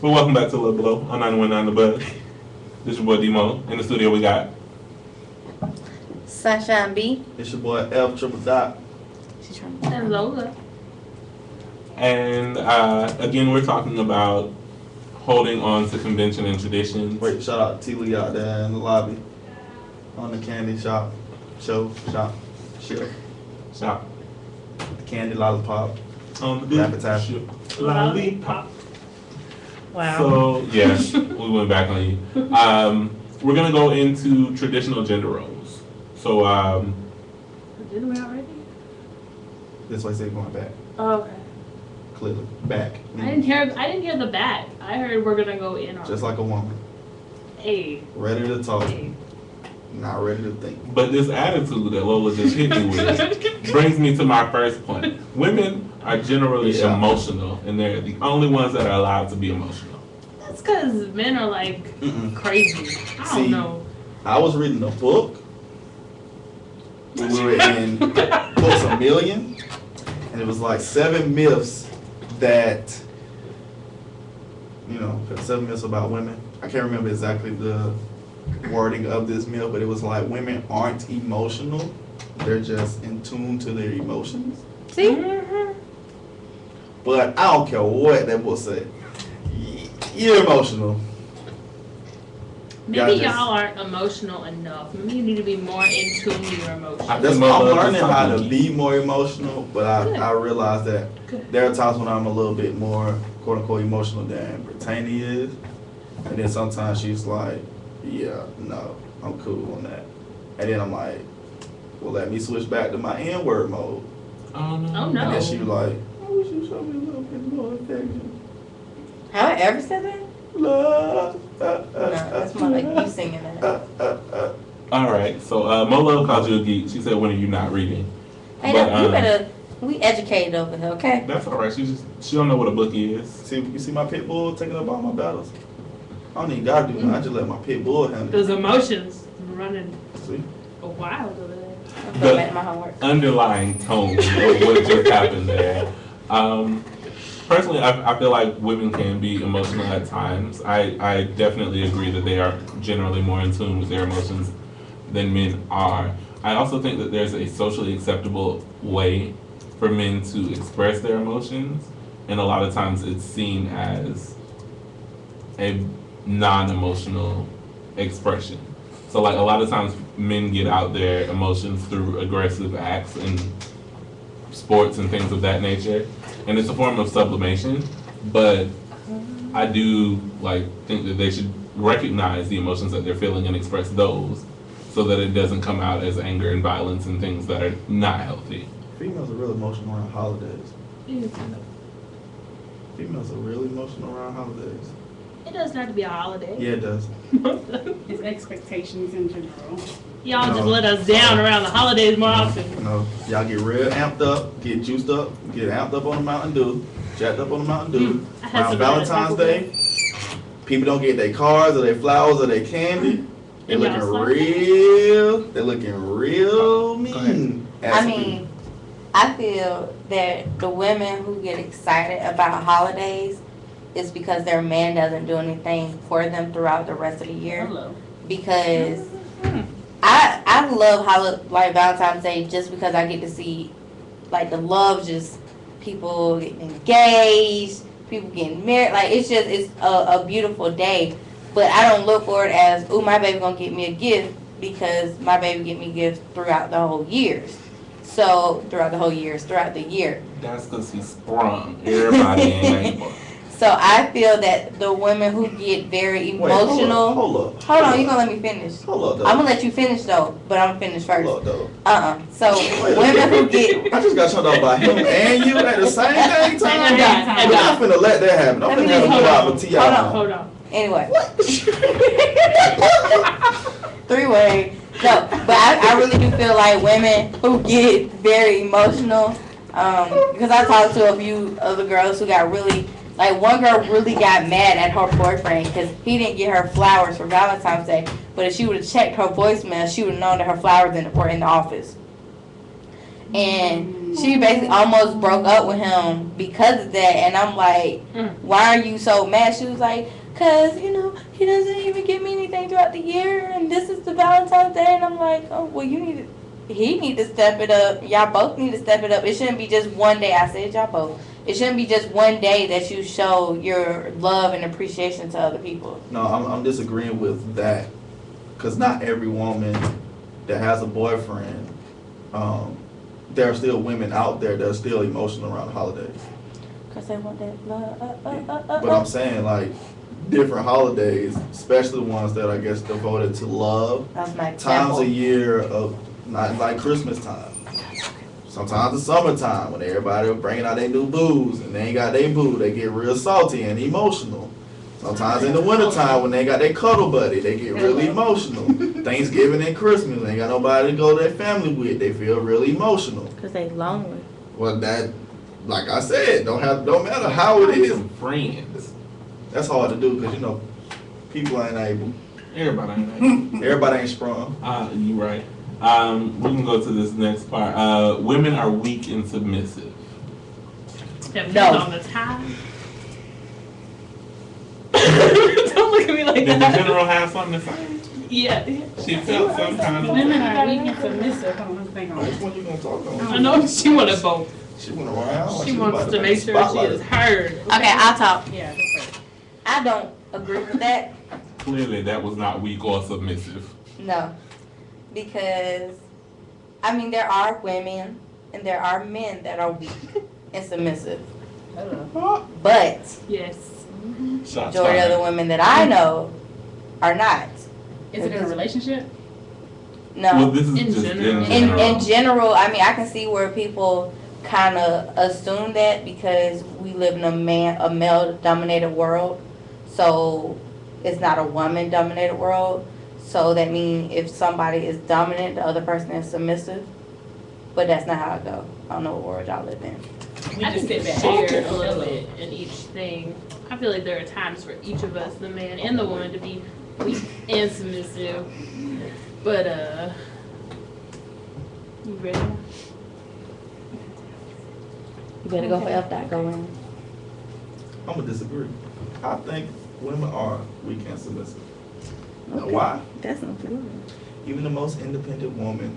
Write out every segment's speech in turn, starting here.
Well, welcome back to Love Below on 91.9 The Buzz. This your boy Demo. In the studio we got. Sunshine B. It's your boy F Triple Dot. She's trying And Lola. And again, we're talking about holding on to convention and traditions. Wait, shout out to T Lee out there in the lobby on the candy shop. Show. Shop. The candy lollipop. On the Appetizer. Lollipop. Wow. So, yeah, we went back on you. We're going to go into traditional gender roles. So, Didn't we already? This way say going back. Oh, okay. Clearly. Back. I didn't hear the back. I heard we're gonna go in on. Just like a woman. Hey. Ready to talk. Hey. Not ready to think. but this attitude that Lola just hit me with brings me to my first point. Women are generally Yeah. emotional, and they're the only ones that are allowed to be emotional. That's because men are like crazy. I See, don't know. I was reading a book. We were in Books A Million. And it was like 7 myths that, 7 myths about women. I can't remember exactly the wording of this myth, but it was like women aren't emotional. They're just in tune to their emotions. See? But I don't care what that book said. You're emotional. Maybe just- y'all aren't emotional enough. Maybe you need to be more in tune to your emotions. That's why I'm learning how to Good. be more emotional, but Good. I realize that Good. there are times when I'm a little bit more quote unquote emotional than Brittany is. And then sometimes she's like, yeah, no, I'm cool on that. And then I'm like, well, let me switch back to my N-word mode. Oh, no. Oh, no. And then she like, I wish you showed me a little bit more affection. Have I ever said that? Love. No, that's more like you singing that. All right, so Molo called you a geek. She said, when are you not reading? Hey, But, you better, we educated over here, okay? That's all right. She don't know what a book is. See, you see my pit bull taking up all my battles? I don't even gotta do that. I just let my pit bull handle it. Those emotions running See? wild over there. I'm going back to my homework. Underlying tone of what just happened there. Personally, I feel like women can be emotional at times. I definitely agree that they are generally more in tune with their emotions than men are. I also think that there's a socially acceptable way for men to express their emotions, and a lot of times it's seen as a non-emotional expression. So like a lot of times men get out their emotions through aggressive acts and sports and things of that nature. And it's a form of sublimation, but I do think that they should recognize the emotions that they're feeling and express those so that it doesn't come out as anger and violence and things that are not healthy. Females are real emotional around holidays. Females are really emotional around holidays. It doesn't have to be a holiday. Yeah, it does. It's expectations in general. Y'all just No. let us down around the holidays more often. Y'all get real amped up, get juiced up, get amped up on the Mountain Dew, jacked up on the Mountain Dew. I had Around some Valentine's Day, people don't get their cards or their flowers or their candy. They're And looking y'all slap real mean. I mean, I feel that the women who get excited about holidays is because their man doesn't do anything for them throughout the rest of the year. Hello. Because I love Valentine's Day just because I get to see the love, just people getting engaged, people getting married. It's a beautiful day. But I don't look for it as, ooh, my baby gonna get me a gift, because my baby get me gifts throughout the whole years. So throughout the year. That's because he's sprung. Everybody ain't able. So I feel that the women who get very emotional. Hold up. Hold on, you gonna let me finish? Hold up, though. I'm gonna let you finish though, but I'm gonna finish first. Hold up, though. So women who get. I just got shut off by him and you at the same dang time. Hey, We're not finna let that happen. I'm Let me finna have just- a hold job on. with T.I. Hold now. Hold on. Anyway. 3-way. No, but I really do feel like women who get very emotional, because I talked to a few other girls who got really, one girl really got mad at her boyfriend because he didn't get her flowers for Valentine's Day. But if she would have checked her voicemail, she would have known that her flowers were in the office. And She basically almost broke up with him because of that. And I'm like, why are you so mad? She was like, cause he doesn't even give me anything throughout the year, and this is the Valentine's Day. And I'm like, oh well, he need to step it up. Y'all both need to step it up. It shouldn't be just one day. I said y'all both. It shouldn't be just one day that you show your love and appreciation to other people. No, I'm disagreeing with that, because not every woman that has a boyfriend, there are still women out there that are still emotional around the holidays. Cause they want that love. But I'm saying, like, different holidays, especially the ones that I guess devoted to love, That's my times example. a year of, not like Christmas time. Sometimes the summertime when everybody bringing out their new booze and they ain't got their boo, they get real salty and emotional. Sometimes in the wintertime when they got their cuddle buddy, they get really emotional. Thanksgiving and Christmas, they ain't got nobody to go to their family with, they feel really emotional. Cause they lonely. Well, that, like I said, don't matter how it is. Some friends. That's hard to do because people ain't able. Everybody ain't. Everybody ain't strong. You right. We can go to this next part. Women are weak and submissive. Depends No. on the time. Don't look at me like Did the that. general have something to say? Yeah. She felt some kind of. Women are weak and submissive. Hold on, let's think on Which it. one you gonna talk on? I know she wanted both. She went around. like She was wants about to make sure she spotlight is her. heard. Okay, I'll talk. Yeah, go for it. I don't agree with that. Clearly, that was not weak or submissive. No, because there are women and there are men that are weak and submissive, but Yes. Shots majority of the fired. women that I know are not. Is it in a relationship? Well, No. this is In just general. In general, I can see where people kind of assume that because we live in a male-dominated world, so it's not a woman-dominated world. So that means if somebody is dominant, the other person is submissive. But that's not how it go. I don't know what world y'all live in. We I just think sit it's back. shared a little bit in each thing. I feel like there are times for each of us, the man and the woman, to be weak and submissive. But you ready? You better go for F dot go in. I'm gonna disagree. I think women are weak and submissive. Now, why? That's not good. Even the most independent woman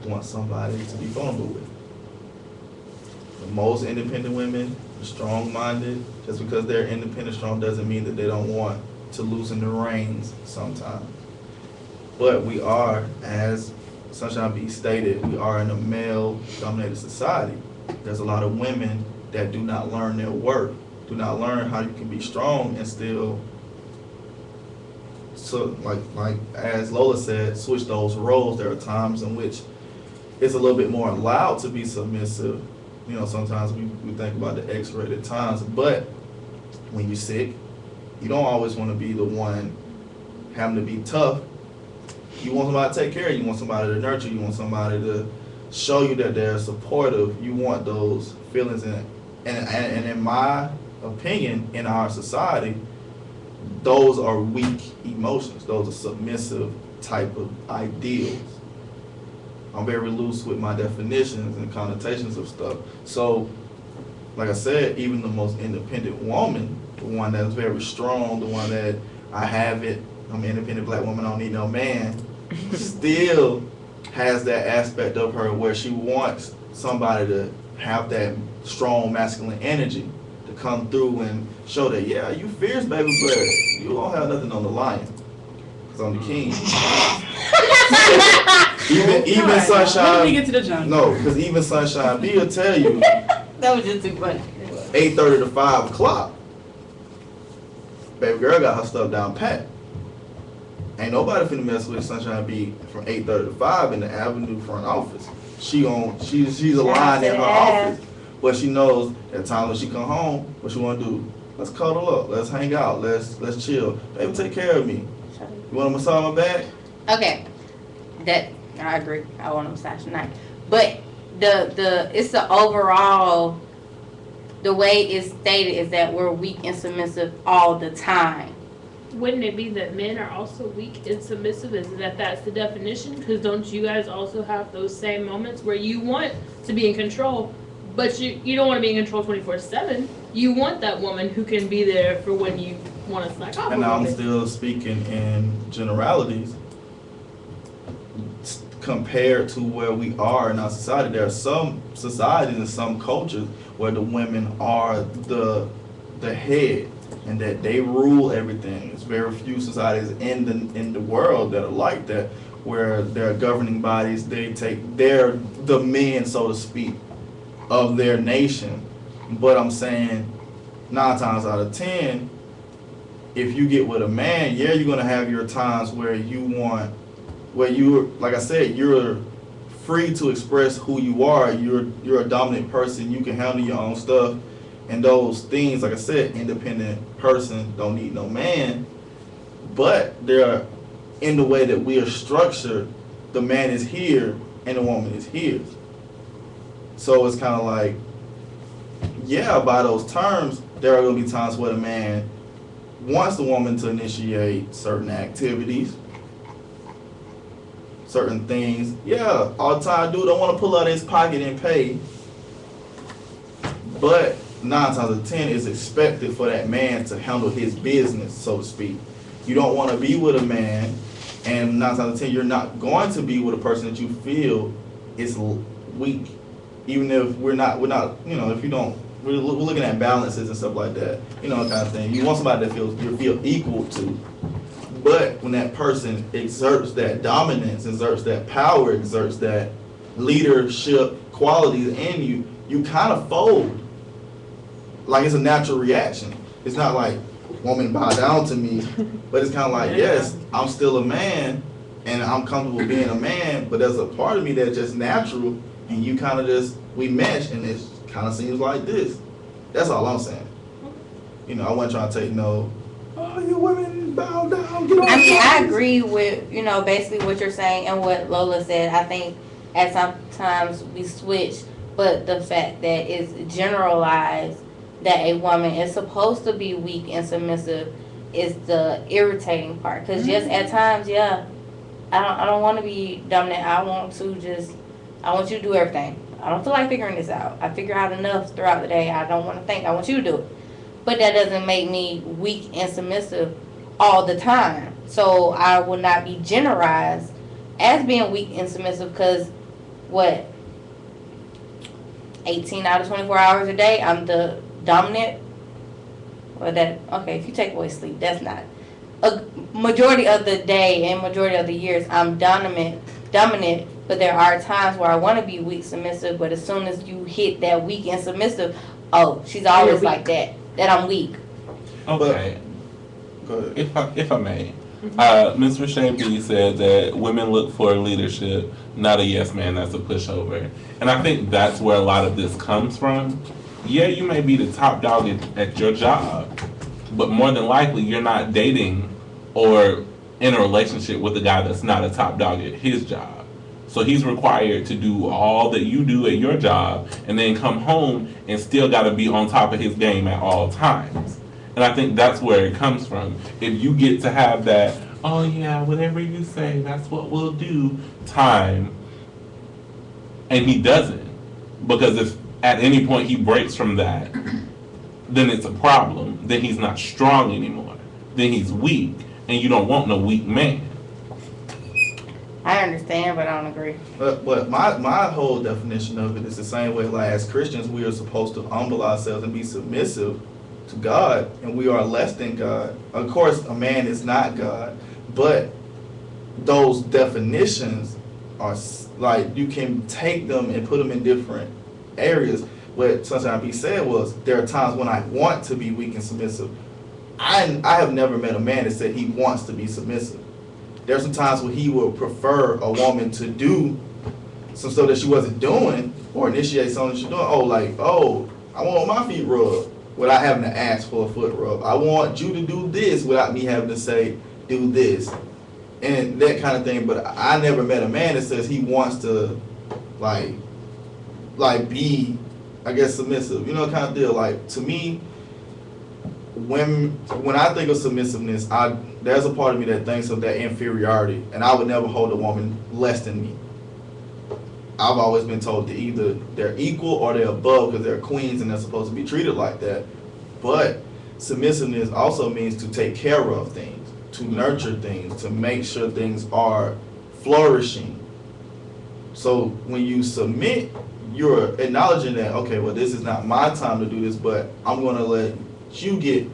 wants somebody to be vulnerable with. The most independent women are strong-minded. Just because they're independent, strong doesn't mean that they don't want to loosen the reins sometimes. But we are, as Sunshine B stated, we are in a male-dominated society. There's a lot of women that do not learn their worth, do not learn how you can be strong and still, so like as Lola said, switch those roles. There are times in which it's a little bit more allowed to be submissive. Sometimes we think about the X-rated times, but when you're sick, you don't always want to be the one having to be tough. You want somebody to take care of you. You want somebody to nurture you. You want somebody to show you that they're supportive. You want those feelings and in my opinion, in our society, those are weak emotions. Those are submissive type of ideals. I'm very loose with my definitions and connotations of stuff. So, like I said, even the most independent woman, the one that's very strong, the one that I'm an independent black woman, I don't need no man, still has that aspect of her where she wants somebody to have that strong masculine energy to come through and show that, yeah, you fierce, baby, but you don't have nothing on the lion. It's on the king. even When Sunshine, we get to the jungle. no, because even Sunshine B will tell you That was just too funny. 8:30 to 5 o'clock. Baby girl got her stuff down pat. Ain't nobody finna mess with Sunshine B from 8:30 to 5 in the Avenue front office. She's aligned in her office, but she knows at times when she come home, what she wanna do? Let's cuddle up, let's hang out, let's chill. Baby, take care of me. You want to massage my back? Okay, that I agree. I want to massage tonight, but it's the overall. The way it's stated is that we're weak and submissive all the time. wouldn't it be that men are also weak and submissive? Is that that's the definition? Because don't you guys also have those same moments where you want to be in control, but you don't want to be in control 24/7. You want that woman who can be there for when you want to slack off. And a little I'm bit. still speaking in generalities. Compared to where we are in our society, there are some societies and some cultures where the women are the head and that they rule everything. There's very few societies in the world that are like that, where there are governing bodies. They're the men, so to speak, of their nation. But I'm saying 9 times out of 10, if you get with a man, yeah, you're gonna have your times where you're, like I said, you're free to express who you are. You're a dominant person. You can handle your own stuff, and those things, like I said, independent person, don't need no man. But they're in the way that we are structured. The man is here and the woman is here. So it's kind of like, yeah, by those terms, there are gonna be times where the man wants the woman to initiate certain activities, certain things. Yeah, all the time, dude don't want to pull out his pocket and pay. But 9 times out of 10, it's expected for that man to handle his business, so to speak. You don't want to be with a man, and 9 times out of 10, you're not going to be with a person that you feel is weak. Even if we're not, if you don't, we're looking at balances and stuff like that, kind of thing. You want somebody that you feel equal to. But when that person exerts that dominance, exerts that power, exerts that leadership qualities in you, you kind of fold. Like it's a natural reaction. It's not like, woman, bow down to me. But it's kind of like, yes, I'm still a man, and I'm comfortable being a man, but there's a part of me that's just natural, and you kind of we mesh, and it kind of seems like this. That's all I'm saying. I wasn't trying to take no, oh, you women, bow down, get on. I mean, I agree with, basically what you're saying and what Lola said. I think at sometimes we switch, but the fact that it's generalized that a woman is supposed to be weak and submissive is the irritating part. Because just at times, yeah, I don't want to be dominant. I want you to do everything. I don't feel like figuring this out. I figure out enough throughout the day. I don't want to think. I want you to do it. But that doesn't make me weak and submissive all the time. So I will not be generalized as being weak and submissive because 18 out of 24 hours a day, I'm the dominant. If you take away sleep, that's not. A majority of the day and majority of the years, I'm dominant, but there are times where I want to be weak, submissive, but as soon as you hit that weak and submissive, oh, she's always like that I'm weak. Okay. Go ahead. If I may, Ms. Rashay B said that women look for leadership, not a yes man that's a pushover. And I think that's where a lot of this comes from. Yeah, you may be the top dog at your job, but more than likely you're not dating or in a relationship with a guy that's not a top dog at his job. So he's required to do all that you do at your job and then come home and still got to be on top of his game at all times. And I think that's where it comes from. If you get to have that, oh yeah, whatever you say, that's what we'll do time, and he doesn't, because if at any point he breaks from that, then it's a problem. Then he's not strong anymore. Then he's weak, and you don't want no weak man. I understand, but I don't agree. But my whole definition of it is the same way. Like as Christians, we are supposed to humble ourselves and be submissive to God, and we are less than God. Of course, a man is not God, but those definitions are like you can take them and put them in different areas. What sometimes be said was there are times when I want to be weak and submissive. I have never met a man that said he wants to be submissive. There's some times where he would prefer a woman to do some stuff that she wasn't doing or initiate something she's doing. I want my feet rubbed without having to ask for a foot rub. I want you to do this without me having to say, do this. And that kind of thing. But I never met a man that says he wants to be, I guess, submissive. Kind of deal. Like, to me, when I think of submissiveness, there's a part of me that thinks of that inferiority, and I would never hold a woman less than me. I've always been told that either they're equal or they're above because they're queens and they're supposed to be treated like that. But submissiveness also means to take care of things, to nurture things, to make sure things are flourishing. So when you submit, you're acknowledging that, okay, well, this is not my time to do this, but I'm going to let you get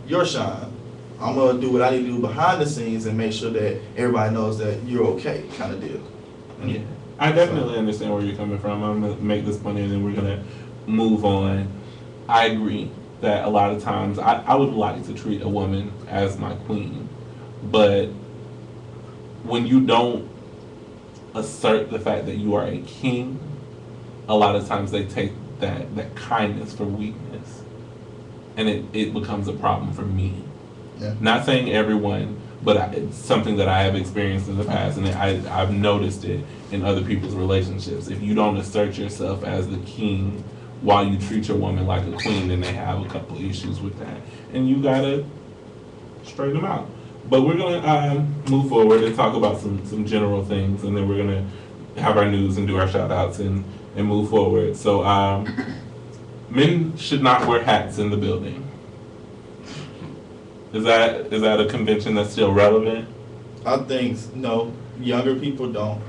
your shine. I'm going to do what I need to do behind the scenes and make sure that everybody knows that you're okay, kind of deal. Yeah. I definitely understand where you're coming from. I'm going to make this point and then we're going to move on. I agree that a lot of times I would like to treat a woman as my queen, but when you don't assert the fact that you are a king, a lot of times they take that kindness for weakness, and it becomes a problem for me. Yeah. Not saying everyone, but it's something that I have experienced in the past, and I've noticed it in other people's relationships. If you don't assert yourself as the king while you treat your woman like a queen, then they have a couple of issues with that, and you gotta straighten them out. But we're gonna move forward and talk about some general things, and then we're gonna have our news and do our shout outs and move forward. So men should not wear hats in the building. Is that a convention that's still relevant? I think, no, younger people don't.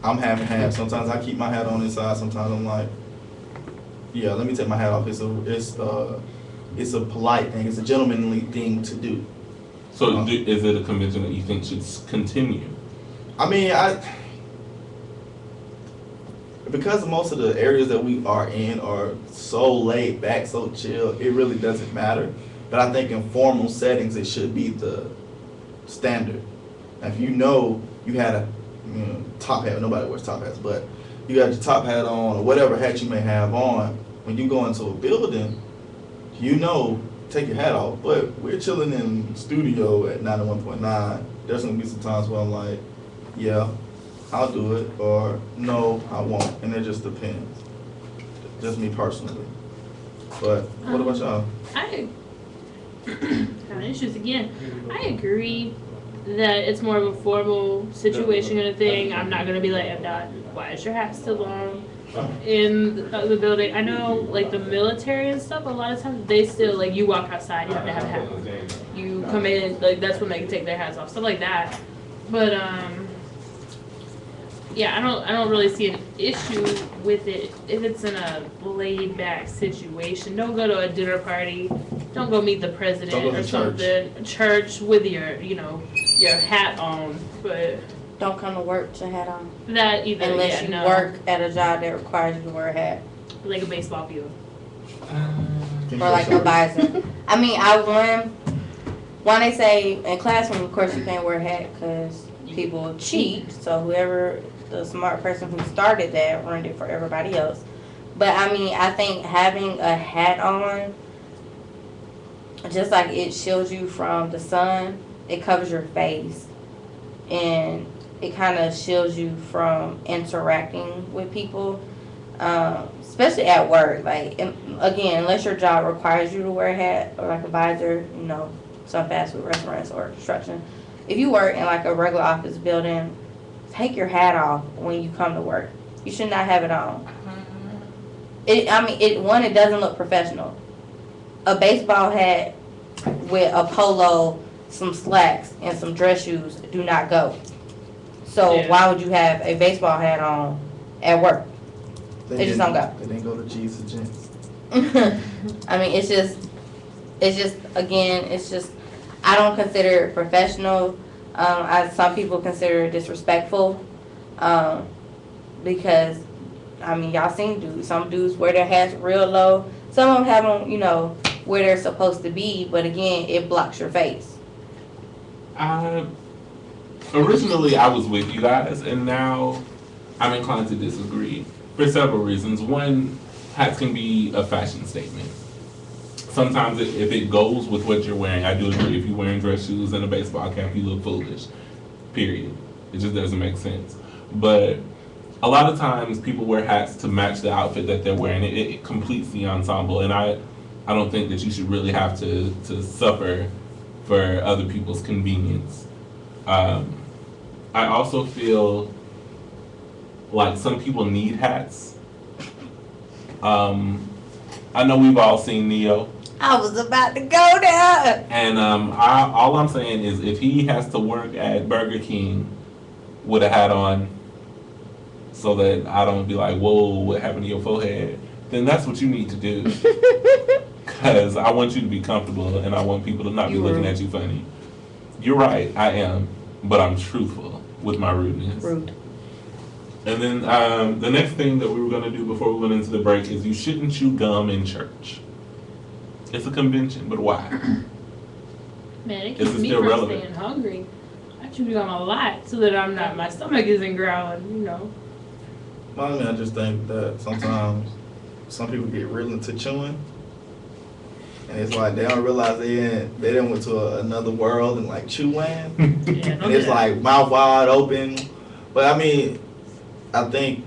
I'm having hats. Sometimes I keep my hat on inside. Sometimes I'm like, yeah, let me take my hat off. It's a polite thing. It's a gentlemanly thing to do. So is it a convention that you think should continue? I mean, because most of the areas that we are in are so laid back, so chill, it really doesn't matter. But I think in formal settings, it should be the standard. Now, if you know you had a top hat, nobody wears top hats, but you got your top hat on or whatever hat you may have on, when you go into a building, take your hat off. But we're chilling in studio at 91.9. There's going to be some times where I'm like, yeah, I'll do it, or no, I won't. And it just depends. Just me personally. But what about y'all? Kind of issues again. I agree that it's more of a formal situation kind of thing. I'm not gonna be like, why is your hat still on in the building? I know, like the military and stuff. A lot of times they still like you walk outside, you have to have a hat. You come in, like that's when they can take their hats off, stuff like that. But yeah, I don't really see an issue with it if it's in a laid back situation. Don't go to a dinner party. Don't go meet the president or something. Church with your hat on, but Don't come to work with your hat on. that either Unless you work at a job that requires you to wear a hat. like a baseball field. Or like a visor. I mean, when they say in classroom, of course you can't wear a hat because people cheat. So whoever, the smart person who started that, ruined it for everybody else. But I mean, I think having a hat on, just like it shields you from the sun, it covers your face. And it kind of shields you from interacting with people, especially at work. Like, again, unless your job requires you to wear a hat or like a visor, some fast food restaurants or construction. If you work in like a regular office building, take your hat off when you come to work. You should not have it on. It doesn't look professional. A baseball hat with a polo, some slacks, and some dress shoes do not go. So Yeah. why would you have a baseball hat on at work? They just don't go. They didn't go to G's and Gents. I mean, it's just, I don't consider it professional. Some people consider it disrespectful. Because, I mean, y'all seen dudes. Some dudes wear their hats real low. Some of them have them, where they're supposed to be. But again, it blocks your face. Originally, I was with you guys, and now I'm inclined to disagree for several reasons. One, hats can be a fashion statement. Sometimes if it goes with what you're wearing, I do agree. If you're wearing dress shoes and a baseball cap, you look foolish. Period. It just doesn't make sense. But a lot of times people wear hats to match the outfit that they're wearing. It completes the ensemble. And I don't think that you should really have to suffer for other people's convenience. I also feel like some people need hats. I know we've all seen Neo. I was about to go there. And all I'm saying is if he has to work at Burger King with a hat on so that I don't be like, whoa, what happened to your forehead? Then that's what you need to do. Because I want you to be comfortable and I want people to not be looking at you funny. You're right, I am. But I'm truthful with my rudeness. Rude. And then the next thing that we were going to do before we went into the break is you shouldn't chew gum in church. It's a convention, but why? Man, it Is keeps it me still from relevant? staying hungry. I chew gum a lot so that I'm not, my stomach isn't growling, you know. I mean, I just think that sometimes some people get real into chewing, and it's like they don't realize they done went to another world and like chewing, Yeah, and it's like mouth wide open. But I mean, I think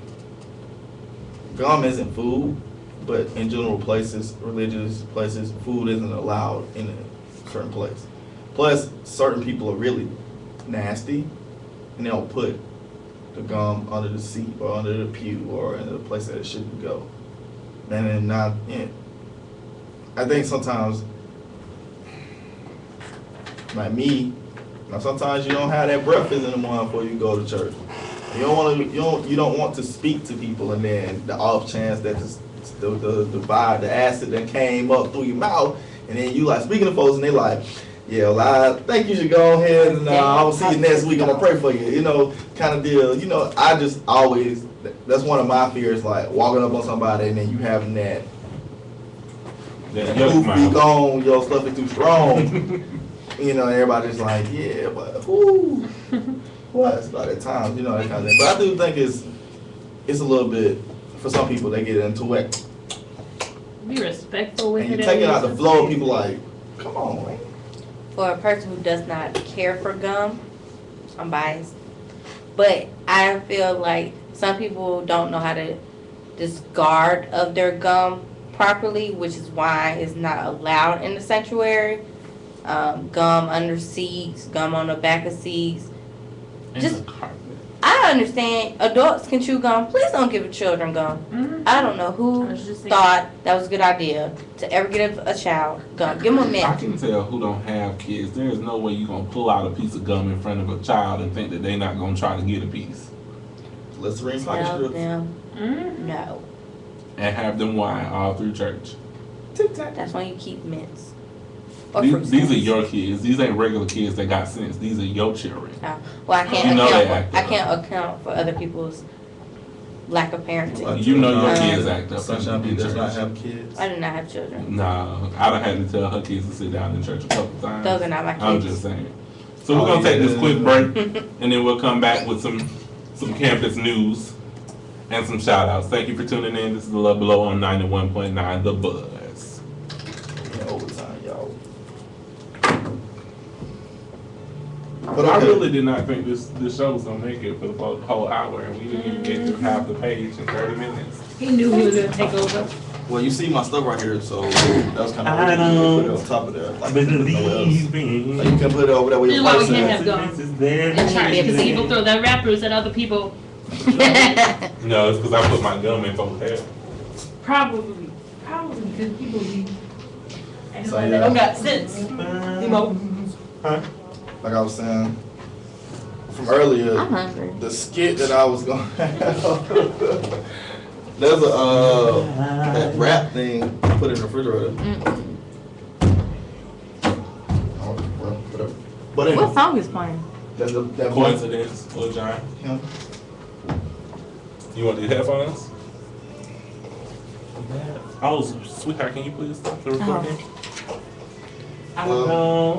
gum isn't food, but in general places, religious places, food isn't allowed in a certain place. Plus, certain people are really nasty, and they'll put the gum under the seat or under the pew or in the place that it shouldn't go. And then not, yeah. I think sometimes, like me, now sometimes you don't have that breakfast in the morning before you go to church. You don't want to. You don't want to speak to people, and then the off chance that the vibe, the acid that came up through your mouth, and then you like speaking to folks, and they like, yeah, well, I think you should go ahead and I will see you next week. I'm gonna pray for you, you know, kind of deal. You know, I just always, that's one of my fears, like walking up on somebody and then you having that poof be gone, your stuff is too strong. You know, everybody's like, yeah, but whoo. What? It's about at times, you know, that kind of thing. But I do think it's a little bit, for some people, they get into it. Be respectful with And you it. take it out the flow, people like, come on, man. For a person who does not care for gum, I'm biased. But I feel like some people don't know how to discard of their gum properly, which is why it's not allowed in the sanctuary. Gum under seats, gum on the back of seats. Just, I understand adults can chew gum. Please don't give children gum. Mhm. I don't know who I was just thinking. thought that was a good idea to ever give a child gum. Give them a I mint. can tell who don't have kids. There is no way you're going to pull out a piece of gum in front of a child and think that they're not going to try to get a piece. Let's ring Tell pocket strips. them Mhm. no. And have them whine all through church. That's why you keep mints. Or fruit These are snacks. your kids. These ain't regular kids that got sense. These are your children. Oh, well, I can't You know account. they act I up. can't account for other people's lack of parenting. You know your Um, kids act up Sunshine Bee in does not church. have kids. I do not have children. No, I done had to tell her kids to sit down in church a couple times. Those are not my kids. I'm just saying. So we're gonna take this quick break, and then we'll come back with some campus news and some shout outs. Thank you for tuning in. This is the Love Below on 91.9 The Buzz. Yeah, overtime, y'all. But But I okay. really did not think this show was gonna make it for the whole hour, and we didn't even get through half the page in 30 minutes. He knew he was gonna take over. Well, you see my stuff right here, so that was kind of I weird. You don't put it on top of there. Like, nowhere else. Believing. Like, you can put it over there with This your is why we person. can't have gum in church, because people throw their wrappers at other people. No, it's because I put my gum in folks' hair. Probably because people be. So, They yeah. don't got sense. You know. Huh? Like I was saying from earlier, I'm hungry. the skit that I was going to have, there's a that rap thing put in the refrigerator. Mm-mm. Oh, well, whatever. But anyway, What song is playing? that voice. Coincidence, Lil John. Yeah. You want the headphones? Oh, sweetheart, can you please stop the recording? Oh. I don't know.